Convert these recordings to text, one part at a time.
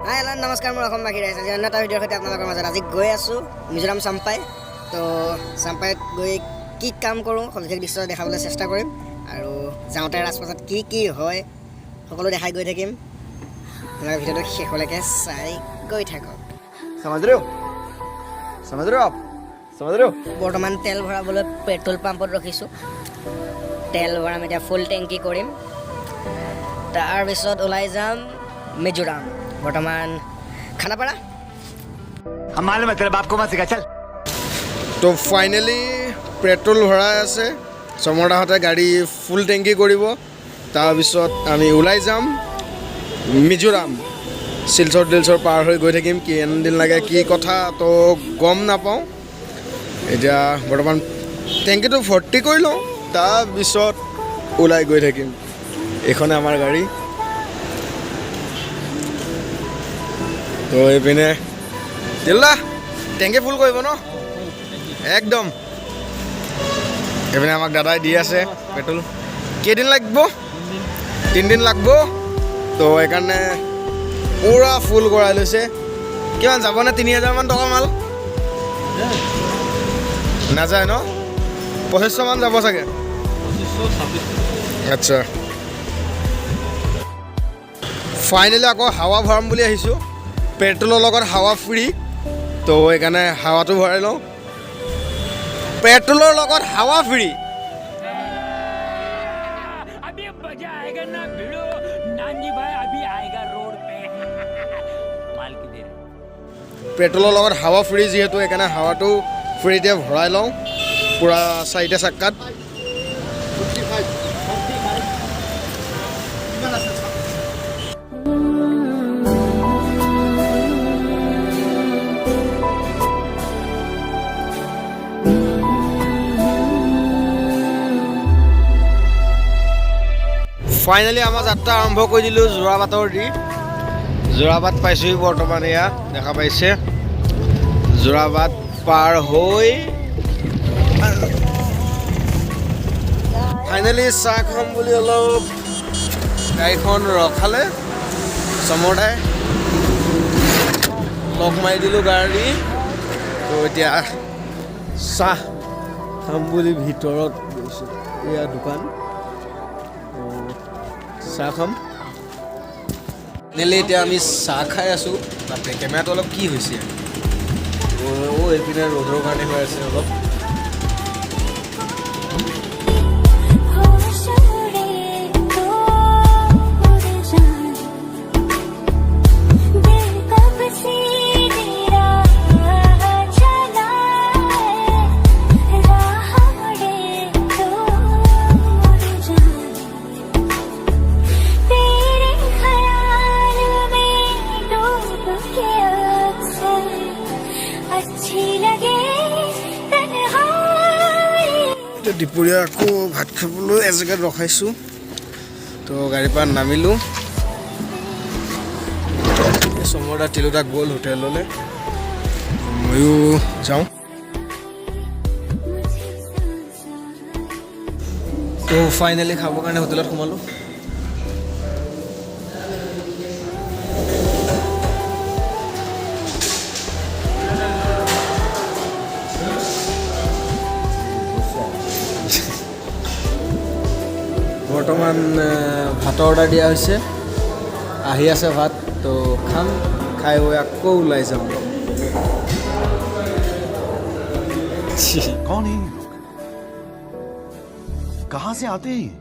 Hi hello नमस्कार मैं अखम बाकी रहिছে অন্য এটা ভিডিওৰ সৈতে আপোনালোকৰ মাজত আজি গৈ আছো মিজোৰাম চাম্পাই তো চাম্পাইত গৈ কি কাম কৰোঁ সবিশেষ দৃশ্য দেখাবলৈ চেষ্টা কৰিম আৰু যাওঁতে ৰাজপথত কি হয় সকলো দেখাই গৈ থাকিম আপোনালোকে ভিডিওটো শেষলৈকে চাই গৈ থাকক समझ रहे हो आप বৰ্তমান তেল ভৰাবলৈ পেট্ৰল পাম্পত ৰখিছোঁ তেল ভৰাম এতিয়া ফুল টেংকি কৰিম তাৰ পিছত ওলাই যাম মিজোৰাম বৰ্তমান খানাপাৰা हम मालूम है तेरे बाप को मत सिखा चल। তো ফাইনেলি পেট্ৰল ভৰাই আছে সমৰদাহঁতে গাড়ী ফুল টেংকি কৰিব তাৰপিছত আমি ওলাই যাম মিজোৰাম শিলচৰ পাৰ হৈ গৈ থাকিম কি দিন লাগে কি কথা তো গম নাপাওঁ এতিয়া বৰ্তমান টেংকিটো ভৰ্তি কৰি লওঁ তাৰপিছত ওলাই গৈ থাকিম এইখনে আমাৰ গাড়ী তো এইপিনে দিল্লা টেংকি ফুল কৰিব ন একদম এইপিনে আমাক দাদাই দি আছে পেট্ৰল কেইদিন লাগিব 3 দিন লাগিব তো এইকাৰণে পুৰা ফুল কৰাই লৈছে কিমান যাবনে 3000 মান টকা মাল নাযায় ন 2500 মান যাব চাগে 2526 আচ্ছা ফাইনেলি আকৌ হাৱা ভৰাম বুলি আহিছোঁ পেট্ৰলৰ লগত হাৱা ফ্ৰী তো এইকাৰণে হাৱাটো ভৰাই লওঁ পেট্ৰলৰ লগত হাৱা ফ্ৰী अभी मजा आएगा ना भिड़ो नानजी भाई अभी आएगा रोड पे माल की देर পেট্ৰলৰ লগত হাৱা ফ্ৰী যিহেতু এইকাৰণে হাৱাটো ফ্ৰীতে ভৰাই লওঁ পূৰা 4টা চাক্কাত ফাইনেলি আমাৰ যাত্ৰা আৰম্ভ কৰি দিলোঁ যোৰাবাটৰ দি যোৰাবাট পাইছোঁহি বৰ্তমান এয়া দেখা পাইছে যোৰাবাট পাৰ হৈ ফাইনেলি চাহ খাম বুলি অলপ গাড়ীখন ৰখালে চমৰদাই লগ মাৰি দিলোঁ গাড়ী তো এতিয়া চাহ খাম বুলি ভিতৰত গৈছোঁ এয়া দোকান চাহ খাম নেলি এতিয়া আমি চাহ খাই আছোঁ তাতে কেমেৰাটো অলপ কি হৈছে এইপিনে ৰ'দৰ কাৰণে হৈ আছে অলপ দুপৰীয়া আকৌ ভাত খাবলৈ এজেগাত ৰখাইছোঁ তো গাড়ীৰ পৰা নামিলোঁ সমৰদা তিলোদা গ'ল হোটেললৈ ময়ো যাওঁ তো ফাইনেলি খাবৰ কাৰণে হোটেলত সোমালোঁ বৰ্তমান ভাতৰ অৰ্ডাৰ দিয়া হৈছে আহি আছে ভাত তো খাম খাই হৈ আকৌ ওলাই যাম कौन है ये लोग कहाँ से आते हैं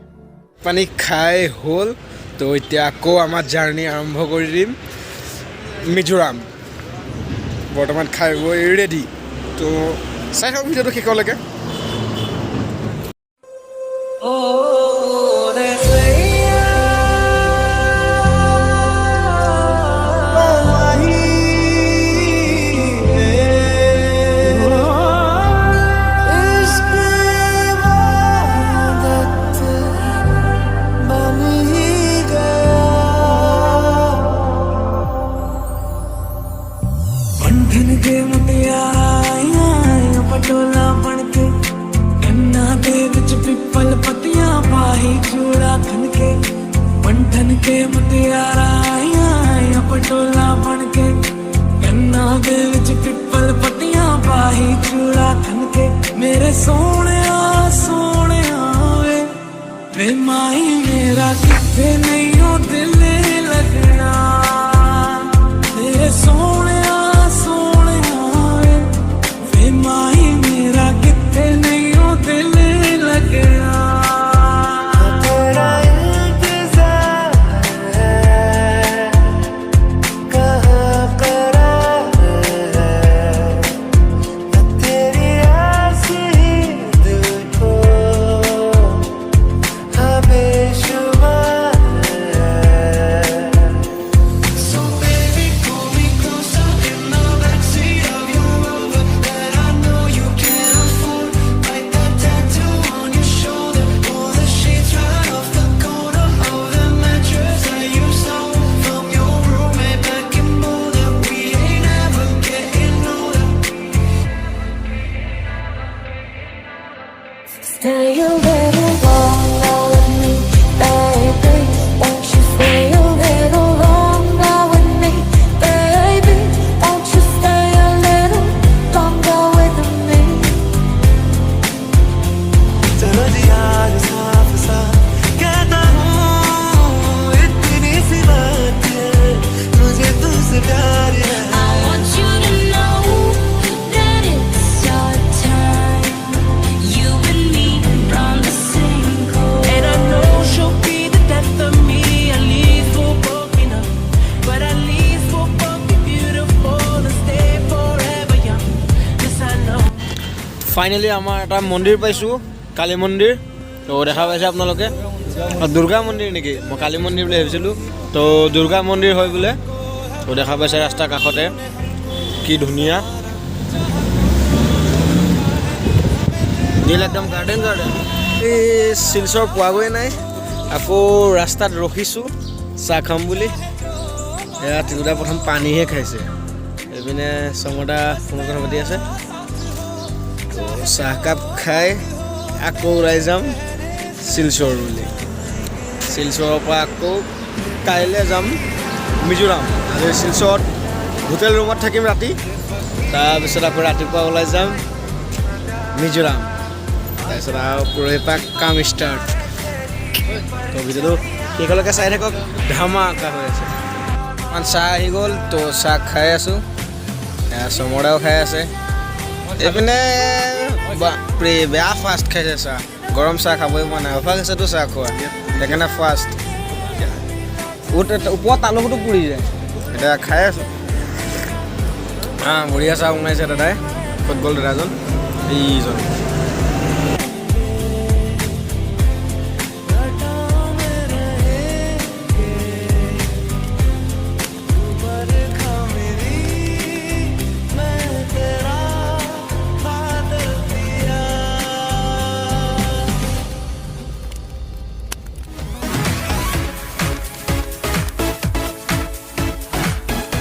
পানী খাই হ'ল তো এতিয়া আকৌ আমাৰ জাৰ্ণি আৰম্ভ কৰি দিম মিজোৰাম বৰ্তমান খাই বৈ ৰেডি তো চাই থাকক ভিডিঅ'টো শেষলৈকে पटोला बनके कन्ना दे विच पिपल पतियां पाही चूड़ा खन के पंठन के मुटियारा आया पटोला बन के कन्ना दे विच पिपल पत्तियां पाही चूड़ा खन के मेरे सोने वे माही मेरा किथे नहीं हो दिल लगना तेरे सोने वे माही मेरा किथे नहीं हो दिल लगना तेरा इंतजार है कहाँ करार है तेरी आस ही दिल को So baby, pull me closer in the backseat of your Rover that I know you can't afford. Write that tattoo on your shoulder, pull the sheets right off the corner of the mattress that you stole from your roommate back in Boulder. We ain't ever getting older. Stay a little longer with me, baby. Won't you stay a little longer with me, baby? Won't you stay a little longer with me? चलो जी आज साफ साफ कहता हूँ इतनी सी बात है मुझे तुझसे प्यार है I want you to know that it's your time. You and me on the same coast. And I know she'll be the death of me. At least we're both enough, but at least we're both be beautiful and stay forever young. Yes, I know. Finally আমাৰ এটা মন্দিৰ পাইছোঁ, কালী মন্দিৰ। তো দেখা পাইছে আপোনালোকে, দুৰ্গা মন্দিৰ নেকি? মই কালী মন্দিৰ বুলি ভাবিছিলোঁ। তো দুৰ্গা মন্দিৰ হয় বোলে। তো দেখা পাইছে ৰাস্তাৰ কাষতে কি ধুনীয়া, দিল একদম গাৰ্ডেন গাৰ্ডেন। এই শিলচৰ পোৱাগৈ নাই, আকৌ ৰাস্তাত ৰখিছোঁ চাহ খাম বুলি। এয়া তিনিটা প্ৰথম পানীহে খাইছে, এইপিনে চমদা ফোন কথা পাতি আছে। তো চাহকাপ খাই আকৌ ওলাই যাম শিলচৰ বুলি। শিলচৰৰ পৰা আকৌ কাইলৈ যাম মিজোৰাম। আজি শিলচৰত হোটেল ৰুমত থাকিম ৰাতি, তাৰপিছত আকৌ ৰাতিপুৱা ওলাই যাম মিজোৰাম। তাৰপিছত আৰু পৰহিৰ পৰা কাম ষ্টাৰ্ট। তো ভিডিঅ'টো সেইখনলৈকে চাই থাকক, ধামাকা হৈ আছে। অকণমান চাহ আহি গ'ল, তো চাহ খাই আছোঁ, চমদাও খাই আছে। এইপিনে বাপৰে বেয়া ফাষ্ট খাইছে চাহ, গৰম চাহ খাবই পোৱা নাই। অভ্যাস আছেতো চাহ খোৱা, সেইকাৰণে ফাষ্ট। ওপৰত তালুকটো পুৰি যায়। এতিয়া খাই আছোঁ, বঢ়িয়া চাহ বনাইছে দাদাই। ক'ত গ'ল দাদাজন? এইজন।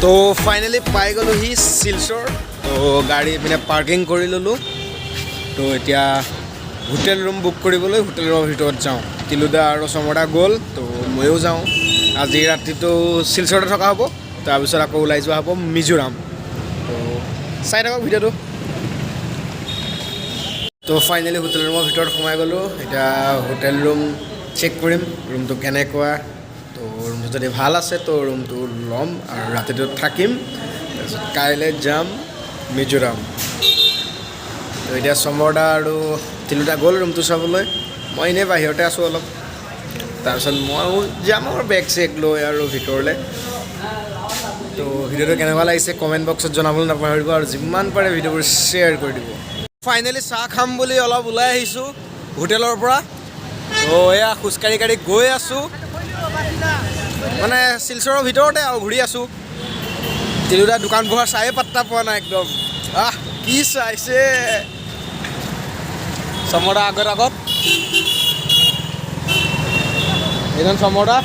তো ফাইনেলি পাই গ'লোহি শিলচৰ। তো গাড়ী পিনে পাৰ্কিং কৰি ল'লোঁ। তো এতিয়া হোটেল ৰুম বুক কৰিবলৈ হোটেল ৰুমৰ ভিতৰত যাওঁ। তিলুদা আৰু চমদা গ'ল, তো ময়ো যাওঁ। আজি ৰাতিটো শিলচৰতে থকা হ'ব, তাৰপিছত আকৌ ওলাই যোৱা হ'ব মিজোৰাম। তো চাই থাকক ভিডিঅ'টো। তো ফাইনেলি হোটেল ৰুমৰ ভিতৰত সোমাই গ'লোঁ। এতিয়া হোটেল ৰুম চেক কৰিম, ৰুমটো কেনেকুৱা। তো ৰুমটো যদি ভাল আছে তো ৰুমটো ল'ম আৰু ৰাতিটো থাকিম, তাৰপিছত কাইলৈ যাম মিজোৰাম। তো এতিয়া চমদা আৰু তিলুদা গ'ল ৰুমটো চাবলৈ, মই এনেই বাহিৰতে আছোঁ অলপ। তাৰপিছত ময়ো যাম আৰু বেগ চেগ লৈ আৰু ভিতৰলৈ। তো ভিডিঅ'টো কেনেকুৱা লাগিছে কমেণ্ট বক্সত জনাবলৈ নাপাহৰিব, আৰু যিমান পাৰে ভিডিঅ'বোৰ শ্বেয়াৰ কৰি দিব। ফাইনেলি চাহ খাম বুলি অলপ ওলাই আহিছোঁ হোটেলৰ পৰা। তো এয়া খোজকাঢ়ি কাঢ়ি গৈ আছোঁ, মানে শিলচৰৰ ভিতৰতে আৰু ঘূৰি আছোঁ। তিলুদা দোকান বহাৰ চায়ে পাত্তা পোৱা নাই একদম। কি চাইছে চমদা আগত এইজন চমদা